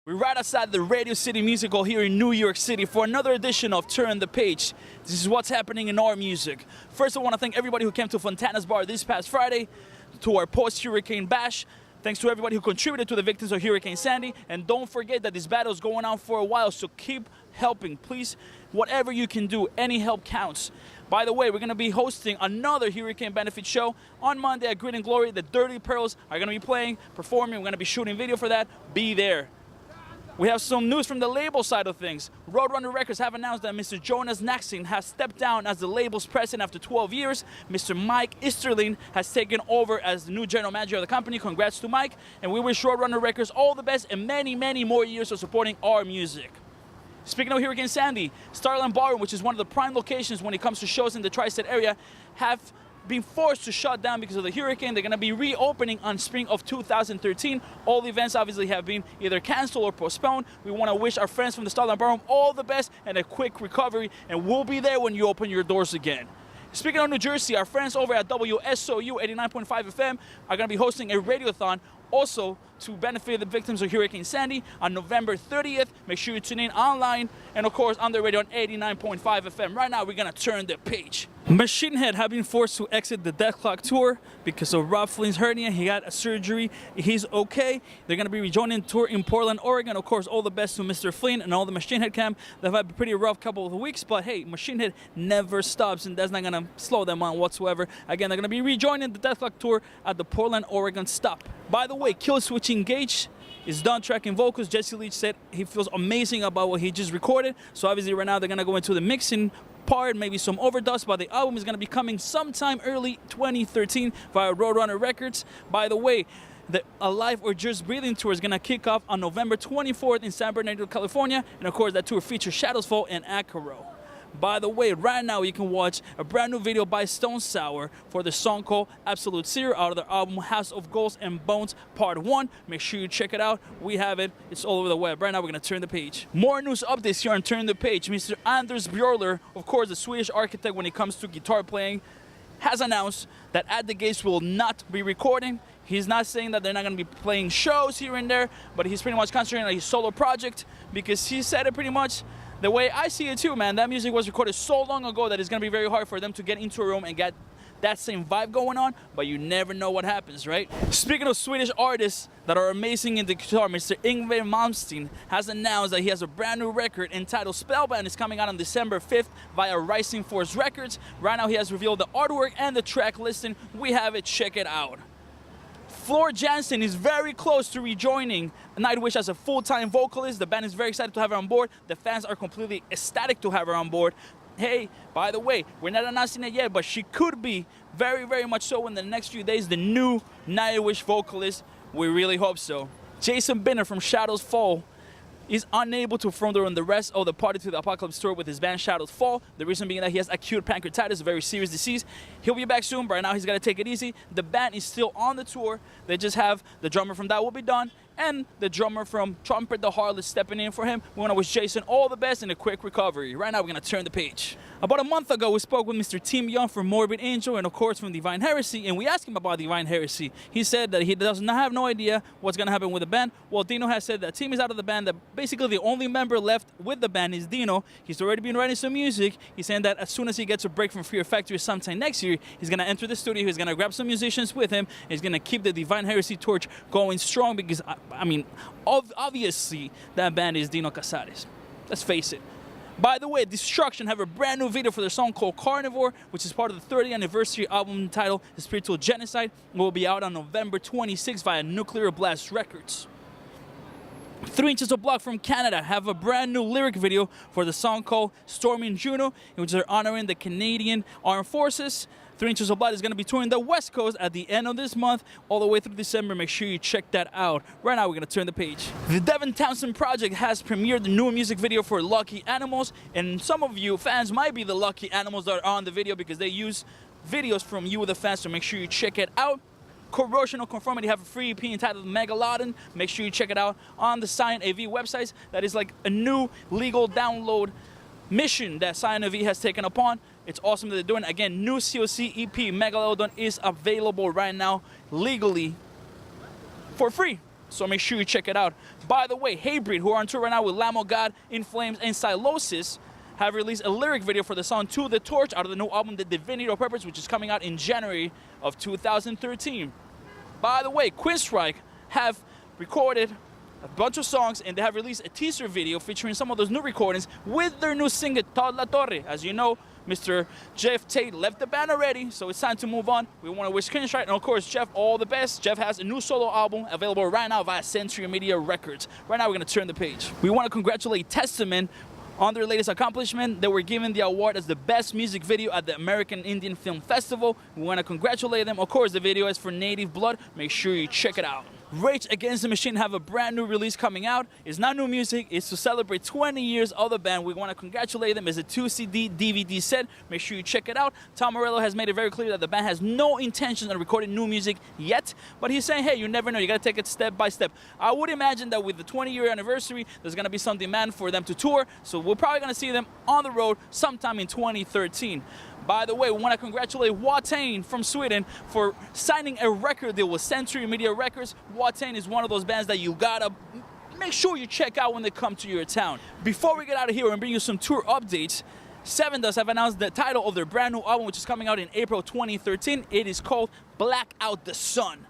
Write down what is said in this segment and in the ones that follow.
We're right outside the Radio City Music Hall here in New York City for another edition of Turn the Page. This is what's happening in our music. First, I want to thank everybody who came to Fontana's Bar this past Friday, to our post-Hurricane Bash. Thanks to everybody who contributed to the victims of Hurricane Sandy. And don't forget that this battle is going on for a while, so keep helping. Please, whatever you can do, any help counts. By the way, we're going to be hosting another Hurricane Benefit show on Monday at Grit and Glory. The Dirty Pearls are going to be playing, performing. We're going to be shooting video for that. Be there. We have some news from the label side of things. Roadrunner Records have announced that Mr. Jonas Naxin has stepped down as the label's president after 12 years. Mr. Mike Easterling has taken over as the new general manager of the company. Congrats to Mike. And we wish Roadrunner Records all the best and many, many more years of supporting our music. Speaking of Hurricane Sandy, Starland Ballroom, which is one of the prime locations when it comes to shows in the tri-state area, have been forced to shut down because of the hurricane. They're going to be reopening on spring of 2013. All the events obviously have been either canceled or postponed. We want to wish our friends from the Starland Ballroom all the best and a quick recovery, and we'll be there when you open your doors again. Speaking of New Jersey, our friends over at WSOU 89.5 FM are going to be hosting a radiothon also to benefit the victims of Hurricane Sandy on November 30th. Make sure you tune in online and, of course, on the radio on 89.5 FM. Right now, we're going to turn the page. Machine Head have been forced to exit the Death Clock tour because of Rob Flynn's hernia. He got a surgery. He's okay. They're going to be rejoining the tour in Portland, Oregon. Of course, all the best to Mr. Flynn and all the Machine Head camp. They've had a pretty rough couple of weeks, but hey, Machine Head never stops, and that's not going to slow them on whatsoever. Again, they're going to be rejoining the Death Clock tour at the Portland, Oregon stop. By the way, Kill Switch Engage is done tracking vocals. Jesse Leach said he feels amazing about what he just recorded. So obviously right now they're going to go into the mixing part, maybe some overdubs, but the album is going to be coming sometime early 2013 via Roadrunner Records. By the way, the Alive or Just Breathing tour is going to kick off on November 24th in San Bernardino, California. And of course, that tour features Shadows Fall and Acaro. By the way, right now you can watch a brand new video by Stone Sour for the song called Absolute Zero out of their album House of Ghosts and Bones Part 1. Make sure you check it out. We have it. It's all over the web. Right now we're going to turn the page. More news updates here on Turn the Page. Mr. Anders Björler, of course the Swedish architect when it comes to guitar playing, has announced that At the Gates will not be recording. He's not saying that they're not going to be playing shows here and there, but he's pretty much concentrating on his solo project because he said it pretty much the way I see it too, man. That music was recorded so long ago that it's going to be very hard for them to get into a room and get that same vibe going on, but you never know what happens, right? Speaking of Swedish artists that are amazing in the guitar, Mr. Yngwie Malmsteen has announced that he has a brand new record entitled Spellbound. It's coming out on December 5th via Rising Force Records. Right now he has revealed the artwork and the track listing. We have it. Check it out. Floor Jansen is very close to rejoining Nightwish as a full-time vocalist. The band is very excited to have her on board. The fans are completely ecstatic to have her on board. Hey, by the way, we're not announcing it yet, but she could be very, very much so in the next few days the new Nightwish vocalist. We really hope so. Jason Bittner from Shadows Fall is unable to perform during the rest of the Party to the Apocalypse tour with his band Shadows Fall. The reason being that he has acute pancreatitis, a very serious disease. He'll be back soon, but right now he's got to take it easy. The band is still on the tour. They just have the drummer from That Will Be Done and the drummer from Trumpet the Harlot stepping in for him. We want to wish Jason all the best and a quick recovery. Right now we're going to turn the page. About a month ago, we spoke with Mr. Tim Young from Morbid Angel and, of course, from Divine Heresy, and we asked him about Divine Heresy. He said that he does not have no idea what's going to happen with the band. Well, Dino has said that Tim is out of the band, that basically the only member left with the band is Dino. He's already been writing some music. He's saying that as soon as he gets a break from Fear Factory sometime next year, he's going to enter the studio, he's going to grab some musicians with him, and he's going to keep the Divine Heresy torch going strong because, I mean, obviously that band is Dino Casares. Let's face it. By the way, Destruction have a brand new video for their song called Carnivore, which is part of the 30th anniversary album entitled Spiritual Genocide. It will be out on November 26th via Nuclear Blast Records. 3 Inches of Block from Canada have a brand new lyric video for the song called Storming Juno, in which they're honoring the Canadian Armed Forces. 3 Inches of Blood is going to be touring the West Coast at the end of this month, all the way through December. Make sure you check that out. Right now, we're going to turn the page. The Devin Townsend Project has premiered the new music video for Lucky Animals, and some of you fans might be the lucky animals that are on the video because they use videos from you, the fans, so make sure you check it out. Corrosion or Conformity have a free EP entitled Megalodon. Make sure you check it out on the Sign AV websites. That is like a new legal download mission that Sign AV has taken upon. It's awesome that they're doing it. Again, new COC EP Megalodon is available right now legally for free. so make sure you check it out. By the way, Hatebreed, who are on tour right now with Lamb of God, In Flames, and Silosis, have released a lyric video for the song To the Torch out of the new album The Divinity of Purpose, which is coming out in January of 2013. By the way, Quinstrike have recorded a bunch of songs, and they have released a teaser video featuring some of those new recordings with their new singer, Todd La Torre. As you know, Mr. Jeff Tate left the band already, so it's time to move on. We want to wish Quinstrike and, of course, Jeff all the best. Jeff has a new solo album available right now via Century Media Records. Right now, we're going to turn the page. We want to congratulate Testament on their latest accomplishment. They were given the award as the best music video at the American Indian Film Festival. We want to congratulate them. Of course, the video is for Native Blood. Make sure you check it out. Rage Against the Machine have a brand new release coming out. It's not new music, it's to celebrate 20 years of the band. We want to congratulate them. It's a 2-CD DVD set. Make sure you check it out. Tom Morello has made it very clear that the band has no intention of recording new music yet, but he's saying, hey, you never know, you got to take it step by step. I would imagine that with the 20-year anniversary, there's going to be some demand for them to tour, so we're probably going to see them on the road sometime in 2013. By the way, we want to congratulate Watain from Sweden for signing a record deal with Century Media Records. Watain is one of those bands that you gotta make sure you check out when they come to your town. Before we get out of here and bring you some tour updates, Seven Dust have announced the title of their brand new album, which is coming out in April 2013. It is called Black Out the Sun.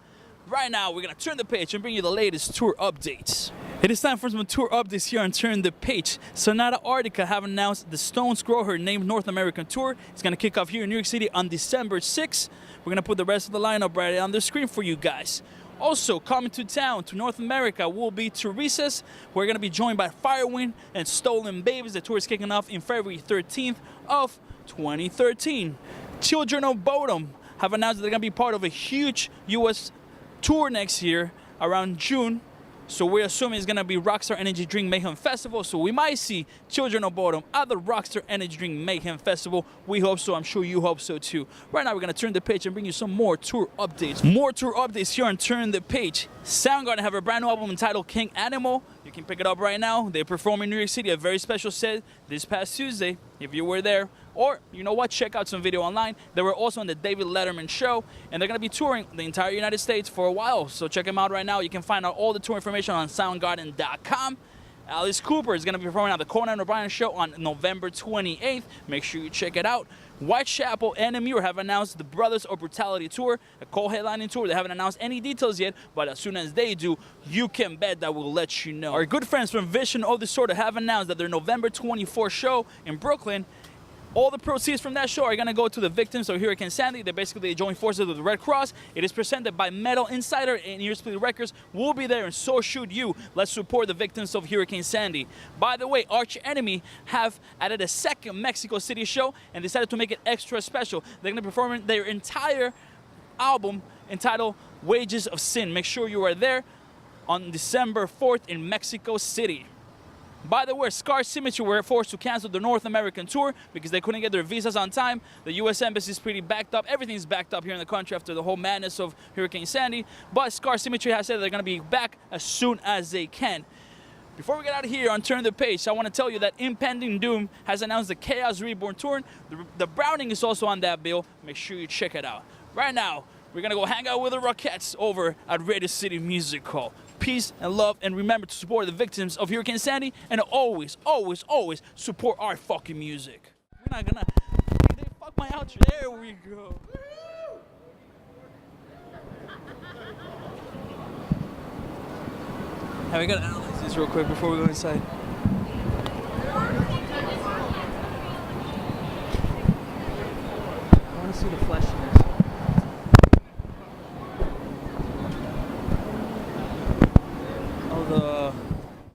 Right now, we're gonna turn the page and bring you the latest tour updates. It is time for some tour updates here on Turn the Page. Sonata Arctica have announced the Stones Grow Her named North American Tour. It's going to kick off here in New York City on December 6th. We're going to put the rest of the lineup right on the screen for you guys. Also, coming to town to North America will be Teresa's. We're going to be joined by Firewind and Stolen Babies. The tour is kicking off in February 13th of 2013. Children of Bodom have announced that they're going to be part of a huge U.S. tour next year around June. So we're assuming it's going to be Rockstar Energy Drink Mayhem Festival. So we might see Children of Bodom at the Rockstar Energy Drink Mayhem Festival. We hope so. I'm sure you hope so too. Right now, we're going to turn the page and bring you some more tour updates. More tour updates here on Turn the Page. Soundgarden have a brand new album entitled King Animal. You can pick it up right now. They perform in New York City, a very special set this past Tuesday, if you were there. Or, you know what, check out some video online. They were also on the David Letterman show, and they're going to be touring the entire United States for a while. So check them out right now. You can find out all the tour information on soundgarden.com. Alice Cooper is going to be performing on the Conan O'Brien show on November 28th. Make sure you check it out. Whitechapel and Emmure have announced the Brothers of Brutality tour, a co-headlining tour. They haven't announced any details yet, but as soon as they do, you can bet that we'll let you know. Our good friends from Vision of Disorder have announced that their November 24th show in Brooklyn, all the proceeds from that show are going to go to the victims of Hurricane Sandy. They basically join forces with the Red Cross. It is presented by Metal Insider and Ear Split Records. We'll be there, and so should you. Let's support the victims of Hurricane Sandy. By the way, Arch Enemy have added a second Mexico City show and decided to make it extra special. They're going to be performing their entire album entitled Wages of Sin. Make sure you are there on December 4th in Mexico City. By the way, Scar Symmetry were forced to cancel the North American tour because they couldn't get their visas on time. The U.S. Embassy is pretty backed up. Everything's backed up here in the country after the whole madness of Hurricane Sandy. But Scar Symmetry has said they're going to be back as soon as they can. Before we get out of here on Turn the Page, I want to tell you that Impending Doom has announced the Chaos Reborn tour. The Browning is also on that bill. Make sure you check it out. Right now, we're going to go hang out with the Rockettes over at Radio City Music Hall. Peace and love, and remember to support the victims of Hurricane Sandy, and always, always, always support our fucking music. We're not gonna... They fuck my outro. There we go. Hey, we gotta analyze this real quick before we go inside. I wanna see the flashiness. The